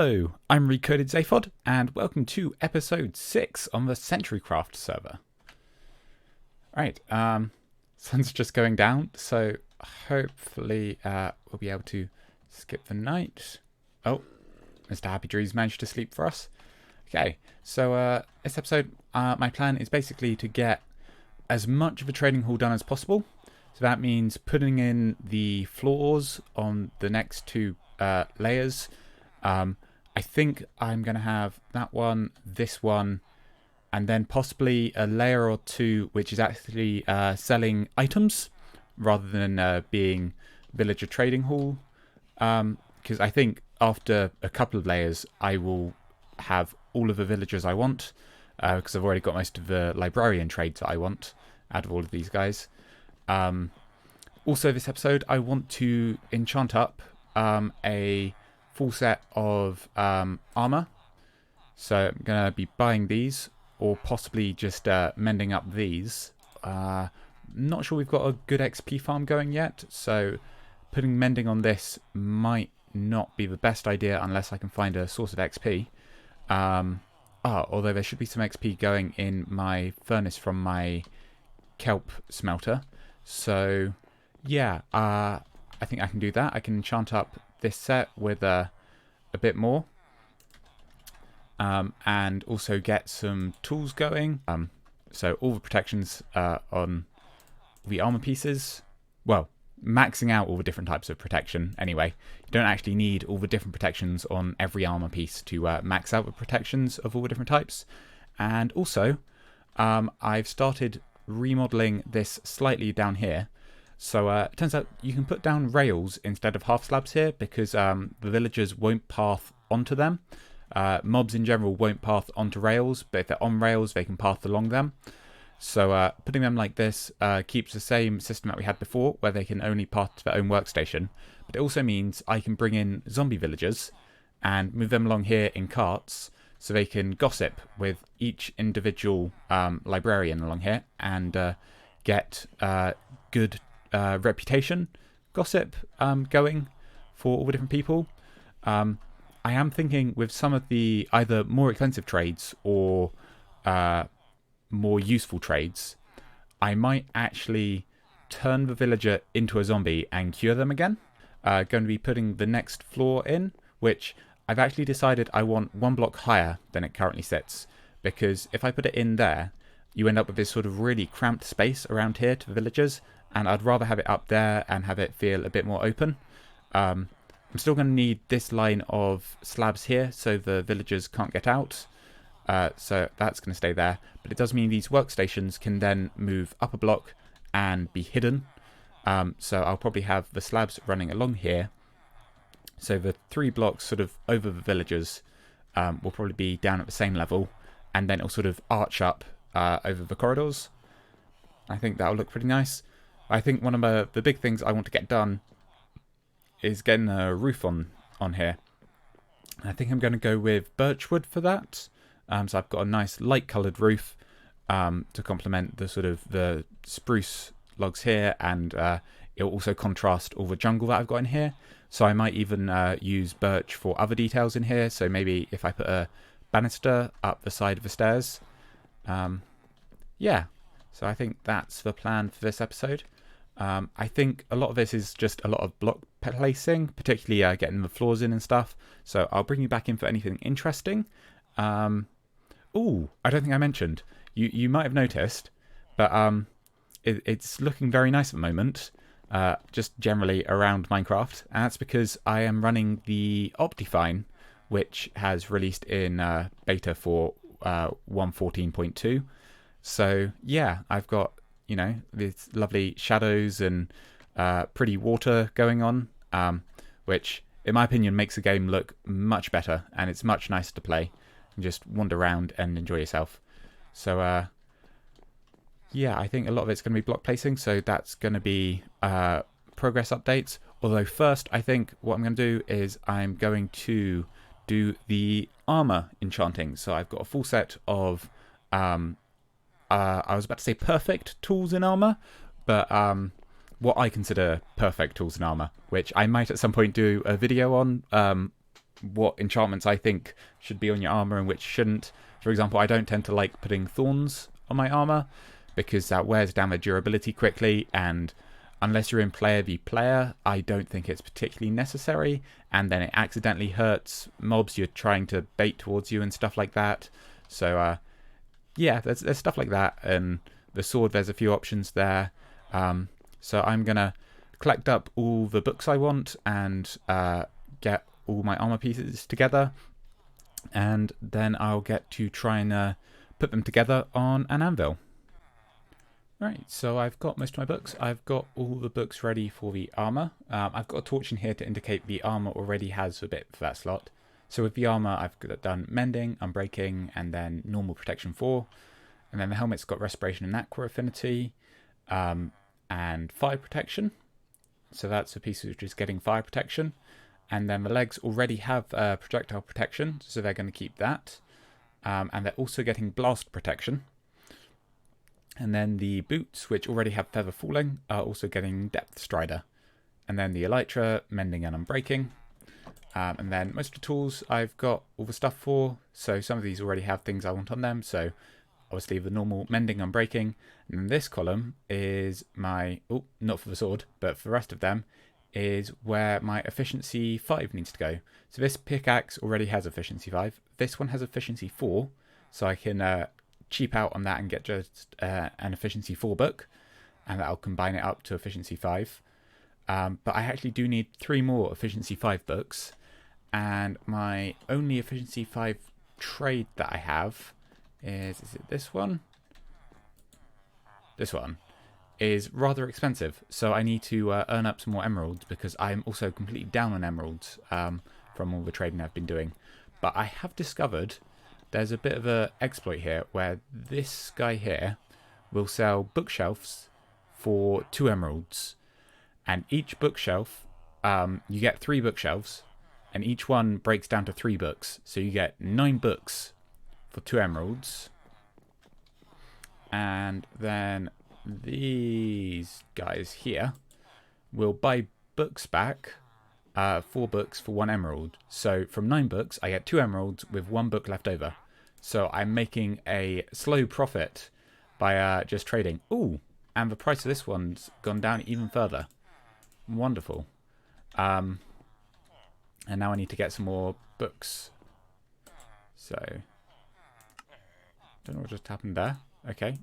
Hello, I'm Recoded Zaphod, and welcome to episode 6 on the CentriCraft server. Right, sun's just going down, so hopefully we'll be able to skip the night. Oh, Mr. Happy Dreams managed to sleep for us. Okay, so this episode, my plan is basically to get as much of a trading hall done as possible. So that means putting in the floors on the next two layers. I think I'm going to have that one, this one, and then possibly a layer or two which is actually selling items rather than being villager trading hall. Because I think after a couple of layers I will have all of the villagers I want, because I've already got most of the librarian trades that I want out of all of these guys. Also this episode I want to enchant up a full set of armor, so I'm gonna be buying these or possibly just mending up these. Not sure we've got a good XP farm going yet, so putting mending on this might not be the best idea unless I can find a source of XP. Although there should be some XP going in my furnace from my kelp smelter, so yeah, I think I can do that. I can enchant up this set with a bit more, and also get some tools going. So all the protections on the armor pieces, well, maxing out all the different types of protection anyway. You don't actually need all the different protections on every armor piece to max out the protections of all the different types. And also I've started remodeling this slightly down here. So it turns out you can put down rails instead of half slabs here because the villagers won't path onto them. Mobs in general won't path onto rails, but if they're on rails they can path along them. So putting them like this keeps the same system that we had before, where they can only path to their own workstation. But it also means I can bring in zombie villagers and move them along here in carts so they can gossip with each individual librarian along here and get good reputation gossip going for all the different people. I am thinking with some of the either more expensive trades or more useful trades, I might actually turn the villager into a zombie and cure them again. Going to be putting the next floor in, which I've actually decided I want one block higher than it currently sits, because if I put it in there you end up with this sort of really cramped space around here to the villagers, and I'd rather have it up there and have it feel a bit more open. I'm still going to need this line of slabs here so the villagers can't get out. So that's going to stay there. But it does mean these workstations can then move up a block and be hidden. So I'll probably have the slabs running along here. So the 3 blocks sort of over the villagers will probably be down at the same level. And then it'll sort of arch up over the corridors. I think that'll look pretty nice. I think one of the big things I want to get done is getting a roof on here. I think I'm going to go with birchwood for that. So I've got a nice light coloured roof to complement the sort of the spruce logs here, and it'll also contrast all the jungle that I've got in here. So I might even use birch for other details in here. So maybe if I put a banister up the side of the stairs. Yeah, so I think that's the plan for this episode. I think a lot of this is just a lot of block placing, particularly getting the floors in and stuff. So I'll bring you back in for anything interesting. Oh, I don't think I mentioned. You might have noticed, but it's looking very nice at the moment, just generally around Minecraft. And that's because I am running the Optifine, which has released in beta for 1.14.2. So yeah, I've got, you know, these lovely shadows and pretty water going on, which in my opinion makes the game look much better, and it's much nicer to play and just wander around and enjoy yourself. So yeah, I think a lot of it's going to be block placing, so that's going to be progress updates. Although first I think what I'm going to do is I'm going to do the armor enchanting. So I've got a full set of I was about to say perfect tools in armor, but what I consider perfect tools in armor, which I might at some point do a video on what enchantments I think should be on your armor and which shouldn't. For example, I don't tend to like putting thorns on my armor because that wears down the durability quickly, and unless you're in player v player, I don't think it's particularly necessary, and then it accidentally hurts mobs you're trying to bait towards you and stuff like that. So yeah, there's stuff like that, and the sword, there's a few options there. So I'm gonna collect up all the books I want and get all my armor pieces together, and then I'll get to try and put them together on an anvil. Right, so I've got most of my books. I've got all the books ready for the armor. I've got a torch in here to indicate the armor already has a bit for that slot. So with the armor, I've done mending, unbreaking, and then normal protection 4. And then the helmet's got respiration and aqua affinity, and fire protection. So that's a piece which is getting fire protection. And then the legs already have projectile protection, so they're going to keep that. And they're also getting blast protection. And then the boots, which already have feather falling, are also getting depth strider. And then the elytra, mending and unbreaking. And then most of the tools I've got all the stuff for. So some of these already have things I want on them. So obviously the normal mending, unbreaking. And then this column is my, oh, not for the sword, but for the rest of them, is where my efficiency 5 needs to go. So this pickaxe already has efficiency 5. This one has efficiency 4. So I can cheap out on that and get just an efficiency 4 book, and that'll combine it up to efficiency 5. But I actually do need 3 more efficiency 5 books, and my only efficiency 5 trade that I have is it this one? This one is rather expensive, so I need to earn up some more emeralds, because I'm also completely down on emeralds from all the trading I've been doing. But I have discovered there's a bit of an exploit here where this guy here will sell bookshelves for 2 emeralds. And each bookshelf, you get 3 bookshelves, and each one breaks down to 3 books. So you get 9 books for 2 emeralds. And then these guys here will buy books back, 4 books for 1 emerald. So from 9 books, I get 2 emeralds with 1 book left over. So I'm making a slow profit by just trading. Ooh, and the price of this one's gone down even further. Wonderful. And now I need to get some more books. So, don't know what just happened there. Okay.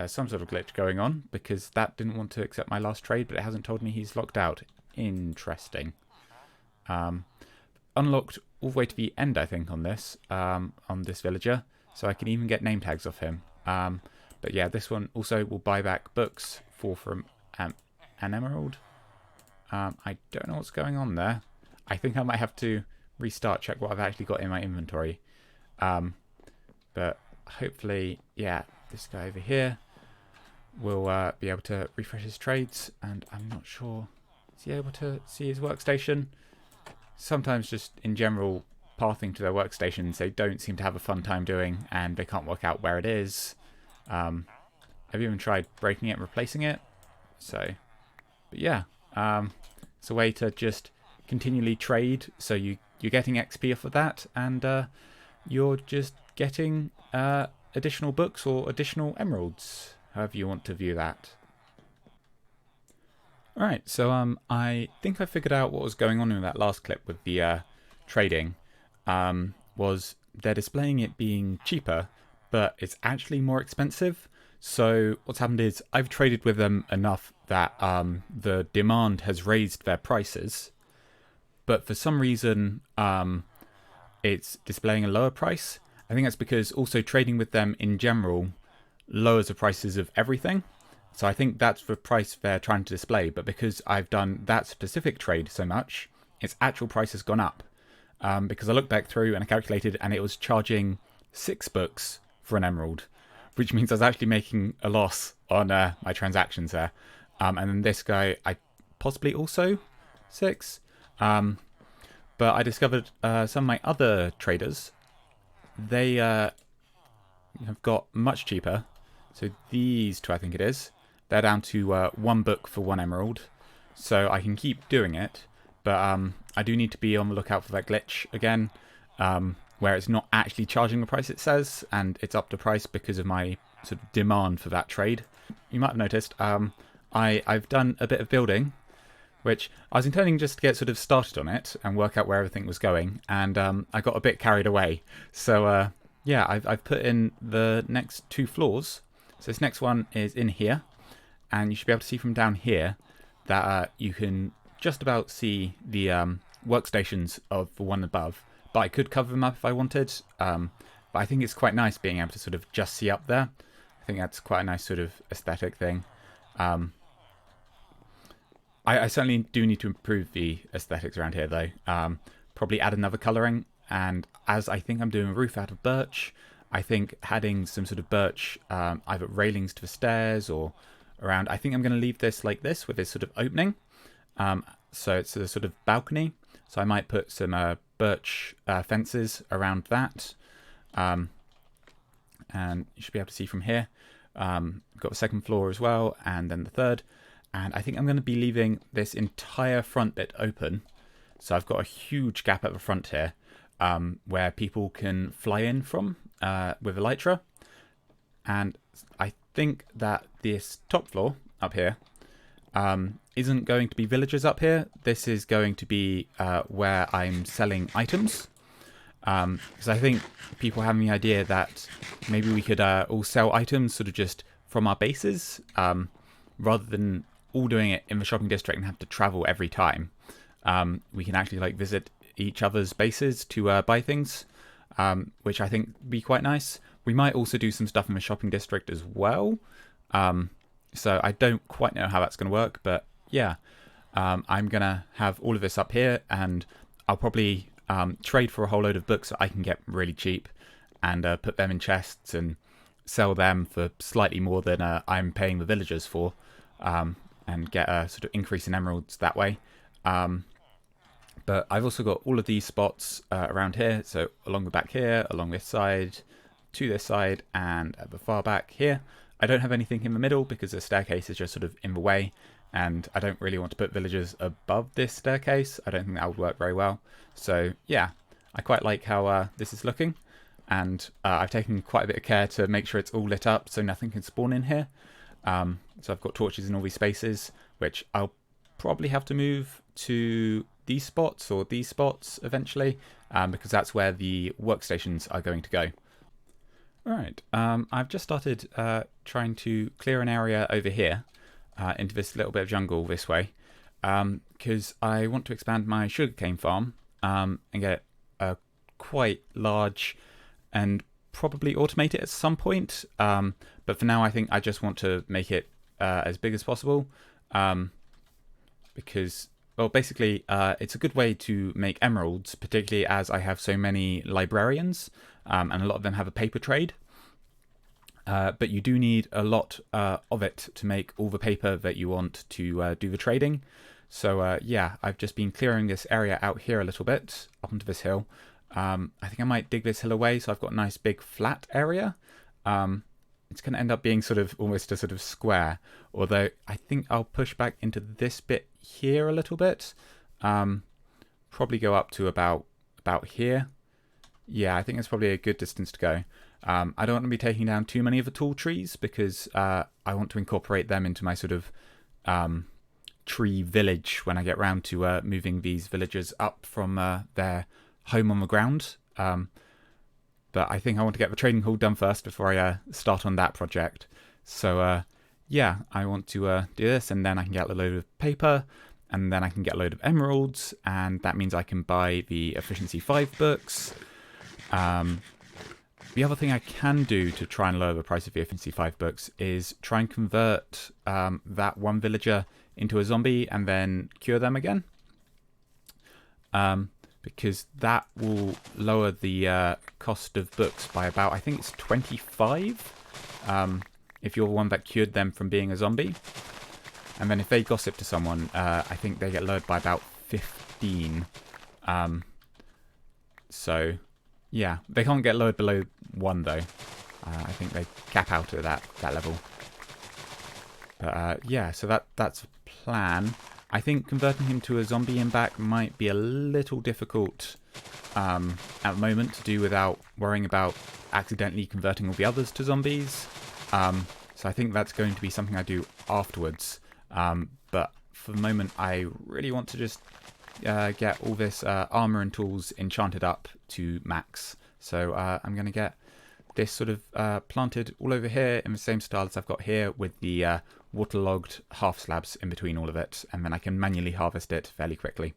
Some sort of glitch going on, because that didn't want to accept my last trade, but it hasn't told me he's locked out. Interesting. Unlocked all the way to the end, I think, on this villager, so I can even get name tags off him. But yeah, this one also will buy back books from an emerald. I don't know what's going on there. I think I might have to restart, check what I've actually got in my inventory. But hopefully, yeah, this guy over here will be able to refresh his trades, and I'm not sure. Is he able to see his workstation? Sometimes just in general, pathing to their workstations, they don't seem to have a fun time doing, and they can't work out where it is. I've even tried breaking it and replacing it. So, but yeah, it's a way to just continually trade. So you're getting XP off of that, and you're just getting additional books or additional emeralds, however you want to view that. Alright, so I think I figured out what was going on in that last clip with the trading. Was they're displaying it being cheaper, but it's actually more expensive. So what's happened is I've traded with them enough that the demand has raised their prices, but for some reason it's displaying a lower price. I think that's because also trading with them in general lowers the prices of everything. So I think that's the price they're trying to display, but because I've done that specific trade so much, its actual price has gone up. Because I looked back through and I calculated, and it was charging 6 books for an emerald, which means I was actually making a loss on my transactions there. And then this guy, I possibly also 6. But I discovered some of my other traders, they have got much cheaper. So these 2, I think it is, they're down to 1 book for 1 emerald. So I can keep doing it. but I do need to be on the lookout for that glitch again, where it's not actually charging the price it says, and it's up the price because of my sort of demand for that trade. You might have noticed I've done a bit of building, which I was intending just to get sort of started on it and work out where everything was going, and I got a bit carried away. So yeah, I've put in the next 2 floors. So this next one is in here, and you should be able to see from down here that you can just about see the workstations of the one above. But I could cover them up if I wanted. But I think it's quite nice being able to sort of just see up there. I think that's quite a nice sort of aesthetic thing. I certainly do need to improve the aesthetics around here, though. Probably add another colouring, and as I think I'm doing a roof out of birch, I think adding some sort of birch, either railings to the stairs or around. I think I'm going to leave this like this with this sort of opening. So it's a sort of balcony. So I might put some birch fences around that. And you should be able to see from here. We've got the second floor as well, and then the third. And I think I'm going to be leaving this entire front bit open. So I've got a huge gap at the front here, where people can fly in from with Elytra. And I think that this top floor up here isn't going to be villagers up here. This is going to be where I'm selling items. Because I think people have the idea that maybe we could all sell items sort of just from our bases, rather than all doing it in the shopping district and have to travel every time. We can actually like visit each other's bases to buy things, which I think would be quite nice. We might also do some stuff in the shopping district as well. So I don't quite know how that's going to work, but yeah, I'm going to have all of this up here, and I'll probably trade for a whole load of books that I can get really cheap and put them in chests and sell them for slightly more than I'm paying the villagers for, and get a sort of increase in emeralds that way. But I've also got all of these spots around here, so along the back here, along this side, to this side, and at the far back here. I don't have anything in the middle because the staircase is just sort of in the way, and I don't really want to put villagers above this staircase. I don't think that would work very well. So yeah, I quite like how this is looking, and I've taken quite a bit of care to make sure it's all lit up so nothing can spawn in here. So I've got torches in all these spaces, which I'll probably have to move to these spots or these spots eventually, because that's where the workstations are going to go. Alright, I've just started trying to clear an area over here into this little bit of jungle this way, because I want to expand my sugarcane farm and get a quite large and probably automate it at some point. But for now, I think I just want to make it as big as possible, because, well, basically, it's a good way to make emeralds, particularly as I have so many librarians, and a lot of them have a paper trade. But you do need a lot of it to make all the paper that you want to do the trading. So yeah, I've just been clearing this area out here a little bit, up onto this hill. I think I might dig this hill away, so I've got a nice big flat area. It's going to end up being sort of almost a sort of square, although I think I'll push back into this bit here a little bit. Probably go up to about here. Yeah, I think it's probably a good distance to go. I don't want to be taking down too many of the tall trees because I want to incorporate them into my sort of tree village when I get round to moving these villagers up from their home on the ground. But I think I want to get the trading hall done first before I start on that project. So yeah, I want to do this, and then I can get a load of paper, and then I can get a load of emeralds, and that means I can buy the Efficiency 5 books. The other thing I can do to try and lower the price of the Efficiency 5 books is try and convert that one villager into a zombie and then cure them again. Because that will lower the cost of books by about, I think it's 25, if you're the one that cured them from being a zombie. And then if they gossip to someone, I think they get lowered by about 15. So yeah, they can't get lowered below 1 though. I think they cap out at that level. But yeah, so that's a plan. I think converting him to a zombie and back might be a little difficult at the moment to do without worrying about accidentally converting all the others to zombies. So I think that's going to be something I do afterwards. But for the moment, I really want to just get all this armor and tools enchanted up to max. So I'm going to get this sort of planted all over here in the same style as I've got here, with the waterlogged half slabs in between all of it, and then I can manually harvest it fairly quickly.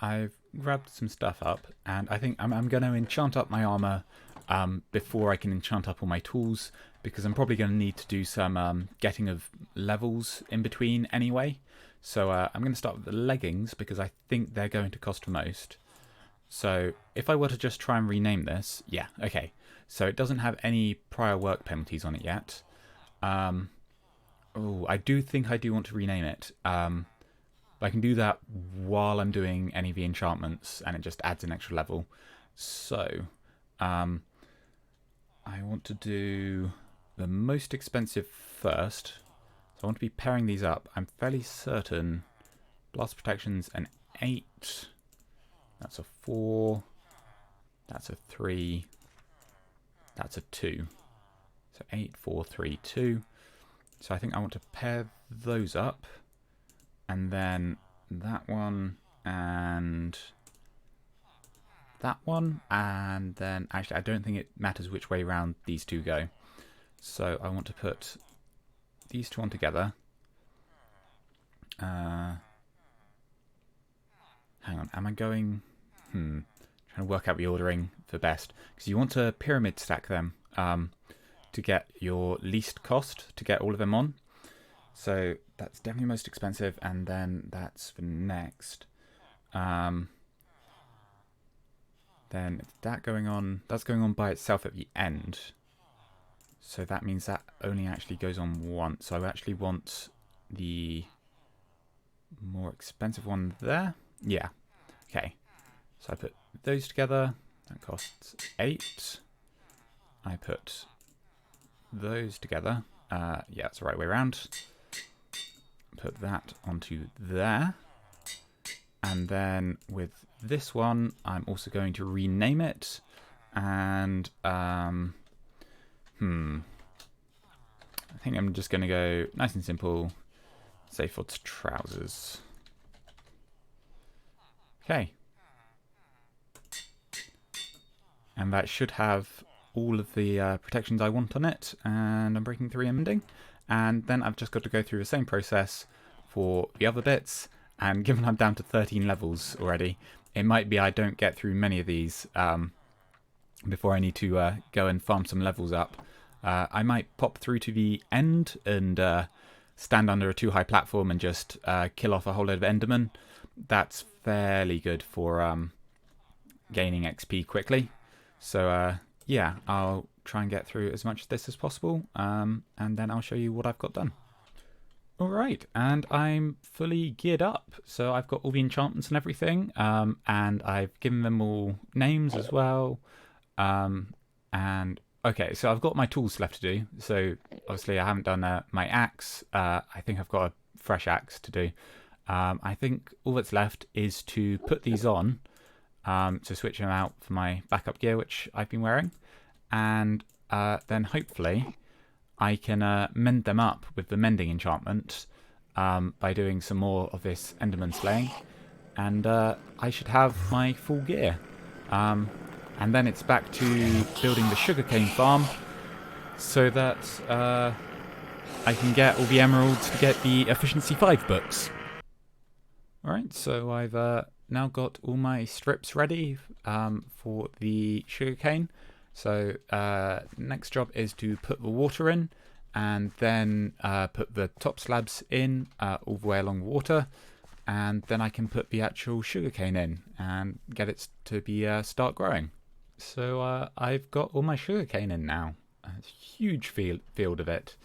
I've grabbed some stuff up, and I think I'm going to enchant up my armor before I can enchant up all my tools, because I'm probably going to need to do some getting of levels in between anyway. So I'm going to start with the leggings, because I think they're going to cost the most. So if I were to just try and rename this, yeah, okay. So it doesn't have any prior work penalties on it yet. Oh, I do think I do want to rename it. But I can do that while I'm doing any of the enchantments, and it just adds an extra level. So I want to do the most expensive first. So I want to be pairing these up. I'm fairly certain blast protection's an 8. That's a 4. That's a 3. That's a 2. So 8, 4, 3, 2. So I think I want to pair those up. And then that one and that one. And then actually I don't think it matters which way round these two go. So I want to put these two on together. Hang on, am I going... Trying to work out the ordering for best. Because you want to pyramid stack them to get your least cost to get all of them on. So that's definitely most expensive, and then that's the next. Then that going on, that's going on by itself at the end. So that means that only actually goes on once. So I actually want the more expensive one there. Yeah. Okay. So I put those together. That costs 8. I put those together. Yeah, it's the right way around. Put that onto there. And then with this one, I'm also going to rename it. And I think I'm just going to go nice and simple. Say for trousers. Okay. And that should have all of the protections I want on it. And I'm breaking 3 and mending. And then I've just got to go through the same process for the other bits. And given I'm down to 13 levels already, it might be I don't get through many of these before I need to go and farm some levels up. I might pop through to the end and stand under a too high platform and just kill off a whole load of Endermen. That's fairly good for gaining XP quickly. So yeah, I'll try and get through as much of this as possible, and then I'll show you what I've got done. Alright, and I'm fully geared up. So I've got all the enchantments and everything, and I've given them all names as well. And okay, so I've got my tools left to do. So obviously I haven't done my axe. I think I've got a fresh axe to do. I think all that's left is to put these on, to switch them out for my backup gear, which I've been wearing. And then hopefully I can mend them up with the mending enchantment by doing some more of this Enderman slaying. And I should have my full gear. And then it's back to building the sugarcane farm so that I can get all the emeralds to get the Efficiency 5 books. Alright, so I've now got all my strips ready for the sugarcane. So next job is to put the water in, and then put the top slabs in all the way along the water, and then I can put the actual sugarcane in and get it to be start growing. So I've got all my sugarcane in now. It's a huge field of it.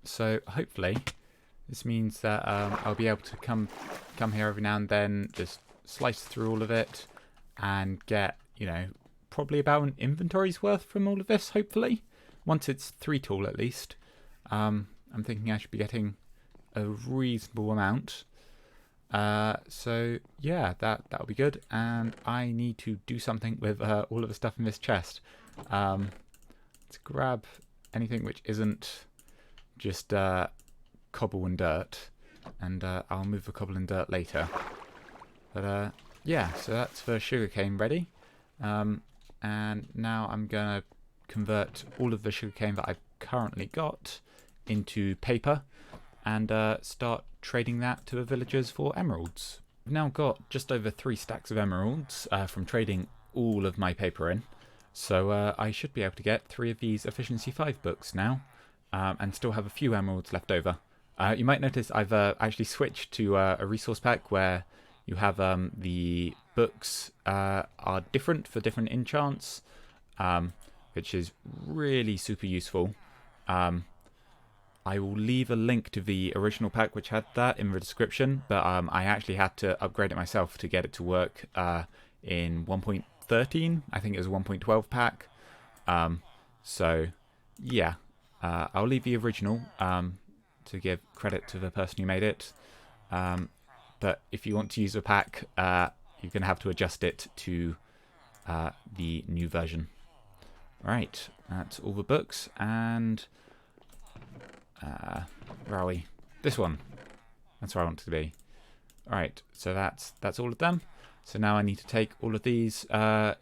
So hopefully this means that I'll be able to come here every now and then, just slice through all of it and get, you know, probably about an inventory's worth from all of this, hopefully. Once it's 3 tool at least. I'm thinking I should be getting a reasonable amount. So yeah, that'll be good. And I need to do something with all of the stuff in this chest. Let's grab anything which isn't just cobble and dirt, and I'll move the cobble and dirt later. But yeah, so that's the sugarcane ready. And now I'm gonna convert all of the sugarcane that I've currently got into paper and start trading that to the villagers for emeralds. I've now got just over 3 stacks of emeralds from trading all of my paper in, so I should be able to get 3 of these efficiency 5 books now, and still have a few emeralds left over. You might notice I've actually switched to a resource pack where you have the books are different for different enchants, which is really super useful. I will leave a link to the original pack which had that in the description, but I actually had to upgrade it myself to get it to work in 1.13. I think it was a 1.12 pack. So yeah, I'll leave the original to give credit to the person who made it. But if you want to use a pack, you're going to have to adjust it to the new version. Right, that's all the books, and where are we? This one. That's where I want it to be. Alright, so that's all of them. So now I need to take all of these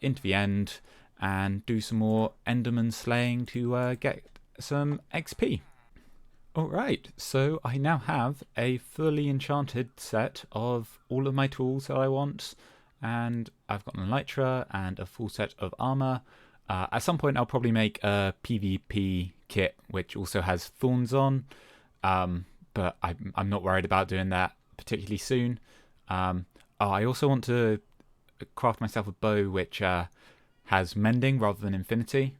into the end and do some more Enderman slaying to get some XP. Alright, so I now have a fully enchanted set of all of my tools that I want, and I've got an elytra and a full set of armor. At some point I'll probably make a PvP kit which also has thorns on, but I'm not worried about doing that particularly soon. I also want to craft myself a bow which has mending rather than infinity,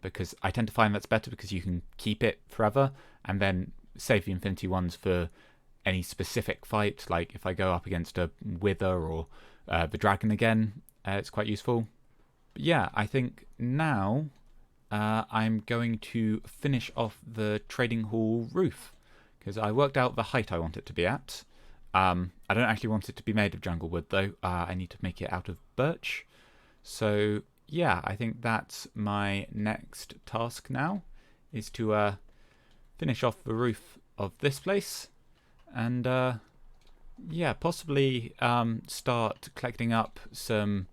because I tend to find that's better because you can keep it forever and then save the infinity ones for any specific fight, like if I go up against a wither or the dragon again, it's quite useful. But yeah, I think now I'm going to finish off the trading hall roof, because I worked out the height I want it to be at. I don't actually want it to be made of jungle wood though. I need to make it out of birch. So yeah, I think that's my next task now, is to finish off the roof of this place, and yeah, possibly start collecting up some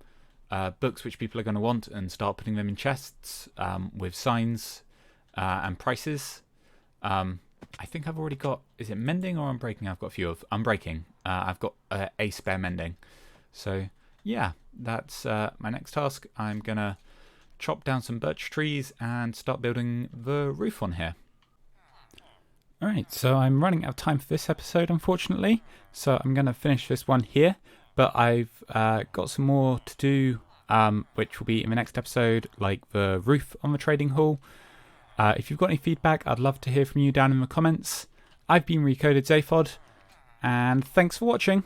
books which people are going to want and start putting them in chests with signs and prices. I think I've already got, is it mending or unbreaking? I've got a few of unbreaking. I've got a spare mending. So yeah, that's my next task. I'm going to chop down some birch trees and start building the roof on here. Alright, so I'm running out of time for this episode, unfortunately. So I'm going to finish this one here. But I've got some more to do, which will be in the next episode, like the roof on the trading hall. If you've got any feedback, I'd love to hear from you down in the comments. I've been Recoded Zaphod, and thanks for watching.